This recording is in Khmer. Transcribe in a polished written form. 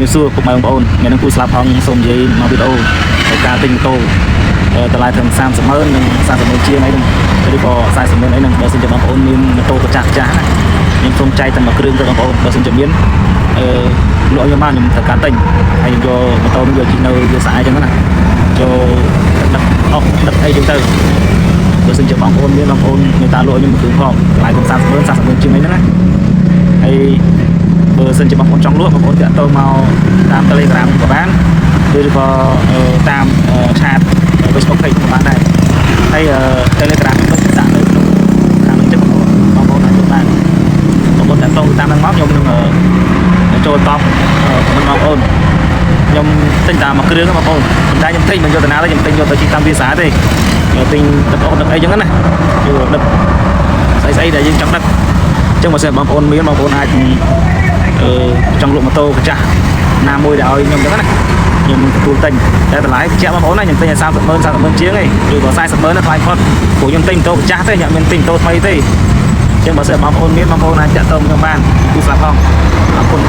như xưa cũng mai ông ôn ngày đang cùi slap hong xôm giấy mà video cả tình tôตลาดถึง30 มื้อนึง30 มื้อเชียงไอ้นึงjadi có 40 มื้อไอ้นึงបើសិនជាបងប្អូនមានម៉ូតូចាស់ខ្ញុំសូមចែកតែមួយគ្រឿងទៅបងប្អូនបើសិនជាមានលក់ខ្ញុំមកខ្ញុំត្រូវការទិញហើយយកម៉ូតូនេះយកជីនៅវាស្អាតអញ្ចឹងណាយកដឹកអស់ដឹកអីចឹងទៅបើសិនជាបងប្អូនមានបងប្អូនមេតាលក់ខ្ញុំមួយគ្រឿងផងតម្លៃទៅ30 มื้อជាងអីហ្នឹងណាហើយបើសិនជាបងប្អូនចង់លក់បងប្អូនតាក់ទងមកតាម Telegram ក៏បានឬក៏តាម chat Facebook page ក៏បានដែរហើយ Telegram ខ្ញុំដាក់នៅក្នុងខាងនេះចឹងបងប្អូនអាចបានបងប្អូនតាក់ទងតាមហ្នឹងមកខ្ញុំនឹងចូលតបមិនបងប្អូនខ្ញុំទិញតាមមួយគ្រឿងបងប្អូនប៉ុន្តែខ្ញុំទិញមិនយកទៅណាទេខ្ញុំទិញយកទៅជីតាមវាសាទេខ្ញុំទិញដឹកអស់ដឹកអីចឹងណាយកដឹកស្អីដែលយើងចង់ដឹកចឹងបើសិនបងប្អូនមានបងប្អូនអាចចង់លក់ម៉ូតូម្ចាស់ណាមួយដែលឲ្យខ្ញុំចឹងណាខ្ញុំទទួលទិញតែតម្លៃជាក់បងប្អូនណាខ្ញុំទិញឲ្យ30 ម៉ឺនជាងឯងឬក៏40 ម៉ឺនថ្លៃផុតព្រោះខ្ញុំទិញម៉ូតូម្ចាស់ទេខ្ញុំមានទិញម៉ូតូថ្មីទេចឹងបើសិនបងប្អូនមានបងប្អូនអាចតាក់ទងខ្ញុំបានគូស្លាប់ផងអរគុណ